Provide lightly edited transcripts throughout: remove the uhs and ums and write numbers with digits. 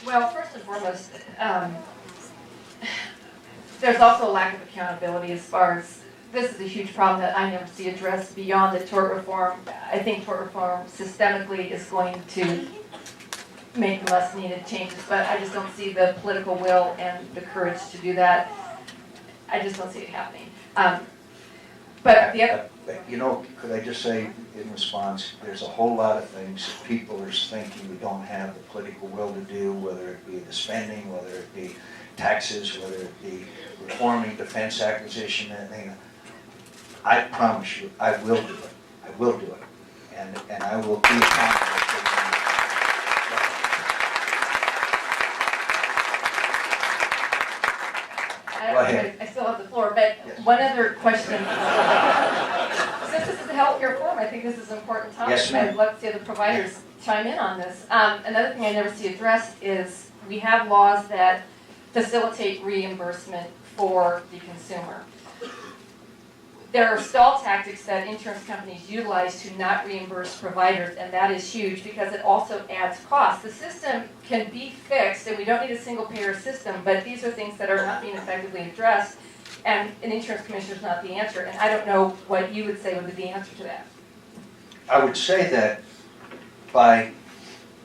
Well, first and foremost, there's also a lack of accountability as far as this is a huge problem that I never see addressed beyond the tort reform. I think tort reform systemically is going to make the less needed changes, but I just don't see the political will and the courage to do that. I just don't see it happening. But the other, You know, could I just say in response, there's a whole lot of things that people are thinking we don't have the political will to do, whether it be the spending, whether it be taxes, whether it be reforming defense acquisition, anything. I promise you, I will do it. I will do it. And I will be accountable. I still have the floor, but yes. One other question. Since this is a healthcare forum, I think this is an important topic. Yes, ma'am. I'd love to see the providers chime in on this. Another thing I never see addressed is we have laws that facilitate reimbursement for the consumer. There are stall tactics that insurance companies utilize to not reimburse providers, and that is huge because it also adds costs. The system can be fixed, and we don't need a single-payer system, but these are things that are not being effectively addressed, and an insurance commissioner is not the answer, and I don't know what you would say would be the answer to that. I would say that by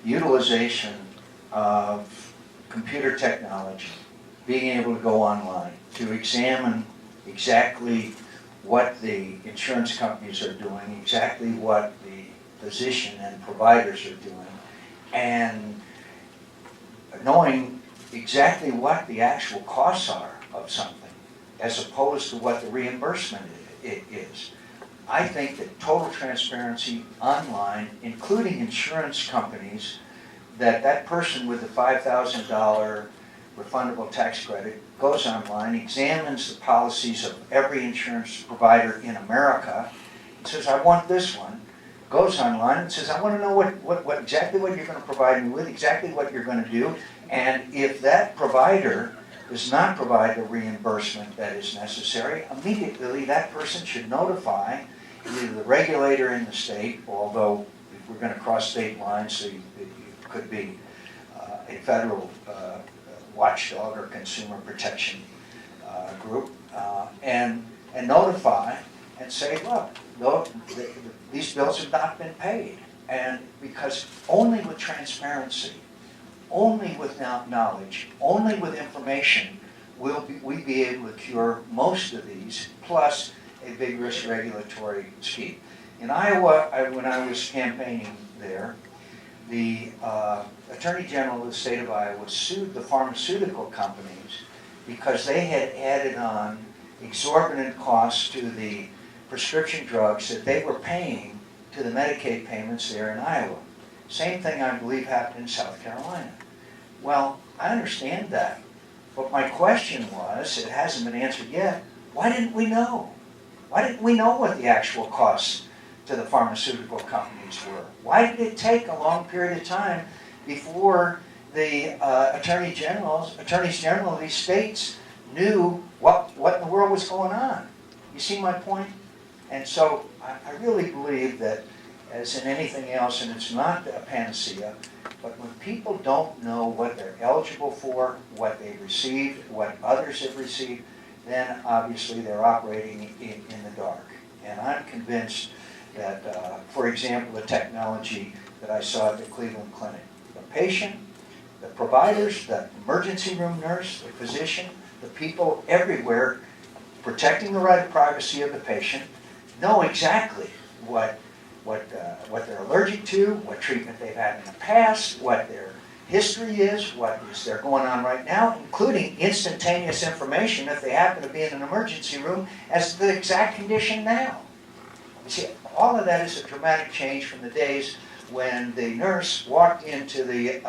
utilization of computer technology, being able to go online, to examine exactly what the insurance companies are doing, exactly what the physician and providers are doing, and knowing exactly what the actual costs are of something, as opposed to what the reimbursement is. I think that total transparency online, including insurance companies, that person with the $5,000 refundable tax credit goes online, examines the policies of every insurance provider in America, and says, I want this one, goes online and says, I want to know what exactly what you're going to provide me with, exactly what you're going to do, and if that provider does not provide the reimbursement that is necessary, immediately that person should notify either the regulator in the state, although if we're going to cross state lines, so it could be a federal watchdog or consumer protection group, and notify and say, look, these bills have not been paid. And because only with transparency, only with knowledge, only with information will we be able to cure most of these, plus a vigorous regulatory scheme. In Iowa, when I was campaigning there, the Attorney General of the state of Iowa sued the pharmaceutical companies because they had added on exorbitant costs to the prescription drugs that they were paying to the Medicaid payments there in Iowa. Same thing, I believe, happened in South Carolina. Well, I understand that, but my question was, it hasn't been answered yet, why didn't we know? Why didn't we know what the actual costs to the pharmaceutical companies were? Why did it take a long period of time before the attorneys general of these states knew what in the world was going on? You see my point? And so I really believe that, as in anything else, and it's not a panacea, but when people don't know what they're eligible for, what they've received, what others have received, then obviously they're operating in the dark. And I'm convinced that, for example, the technology that I saw at the Cleveland Clinic, the patient, the providers, the emergency room nurse, the physician, the people everywhere protecting the right of privacy of the patient, know exactly what they're allergic to, what treatment they've had in the past, what their history is, what is there going on right now, including instantaneous information if they happen to be in an emergency room as to the exact condition now. You see, all of that is a dramatic change from the days when the nurse walked into the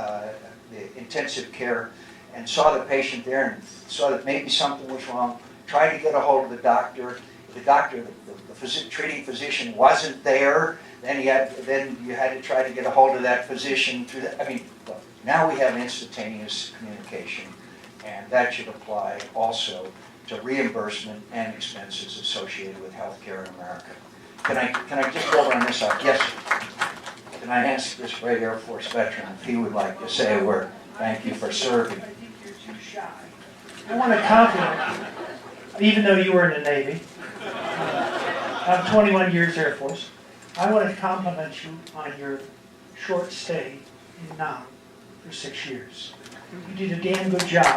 intensive care and saw the patient there and saw that maybe something was wrong, tried to get a hold of the doctor. The doctor, the treating physician wasn't there. Then you had to try to get a hold of that physician through that. I mean, look, now we have instantaneous communication, and that should apply also to reimbursement and expenses associated with healthcare in America. Can I just go over on this side? Yes, sir. Can I ask this great Air Force veteran if he would like to say a word? Thank you for serving. I think you're too shy. I want to compliment you, even though you were in the Navy. I'm 21 years Air Force. I want to compliment you on your short stay in Nam for 6 years. You did a damn good job. A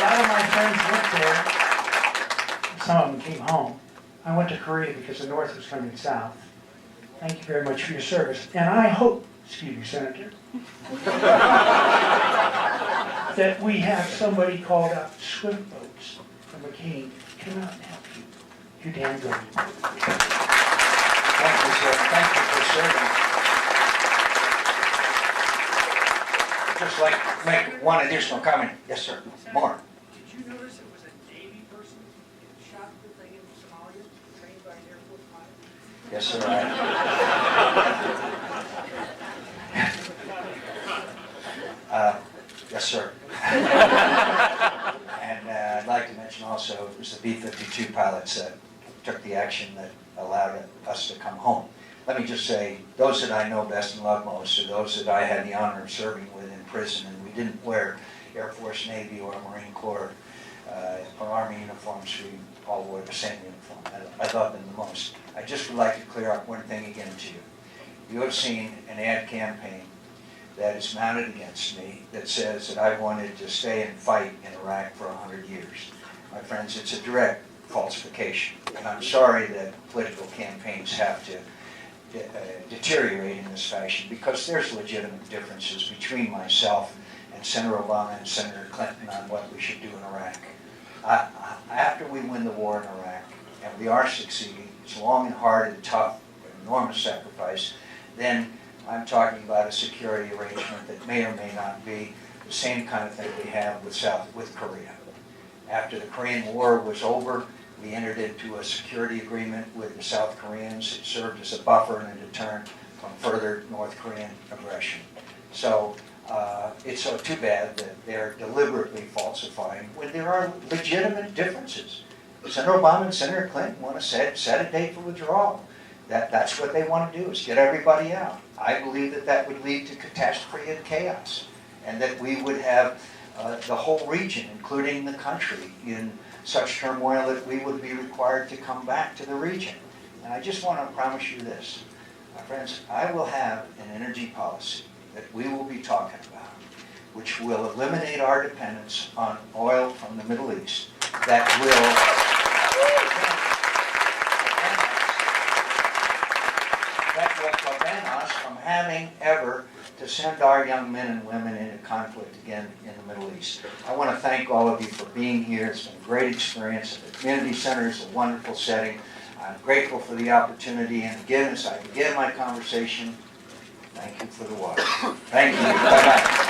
lot of my friends went there. Some of them came home. I went to Korea because the North was coming south. Thank you very much for your service. And I hope, excuse me, Senator, that we have somebody called out swift boats from McCain to come out and help you. You're damn good. Thank you, sir. Thank you for serving. Just like make one additional comment. Yes, sir. More. Did you notice it was a Navy person that shot the thing in Somalia, trained by an Air Force pilot? Yes, sir. Yes, sir. And I'd like to mention also, it was the B-52 pilots that took the action that allowed us to come home. Let me just say, those that I know best and love most are those that I had the honor of serving with in prison, and we didn't wear Air Force, Navy, or Marine Corps or Army uniforms. We all wore the same uniform. I love them the most. I just would like to clear up one thing again to you. You have seen an ad campaign that is mounted against me that says that I wanted to stay and fight in Iraq for 100 years. My friends, it's a direct falsification. And I'm sorry that political campaigns have to deteriorate in this fashion, because there's legitimate differences between myself and Senator Obama and Senator Clinton on what we should do in Iraq. After we win the war in Iraq, and we are succeeding, it's long and hard and tough, enormous sacrifice, then I'm talking about a security arrangement that may or may not be the same kind of thing we have with Korea. After the Korean War was over, we entered into a security agreement with the South Koreans. It served as a buffer and a deterrent from further North Korean aggression. So it's so too bad that they're deliberately falsifying when there are legitimate differences. Senator Obama and Senator Clinton want to set a date for withdrawal. That's what they want to do, is get everybody out. I believe that that would lead to catastrophe and chaos, and that we would have the whole region, including the country, in such turmoil that we would be required to come back to the region. And I just want to promise you this, my friends, I will have an energy policy that we will be talking about, which will eliminate our dependence on oil from the Middle East, that will prevent us from having ever to send our young men and women into conflict again in the Middle East. I want to thank all of you for being here. It's been a great experience. The community center is a wonderful setting. I'm grateful for the opportunity, and again, as I begin my conversation, thank you for the water. Thank you. Bye-bye.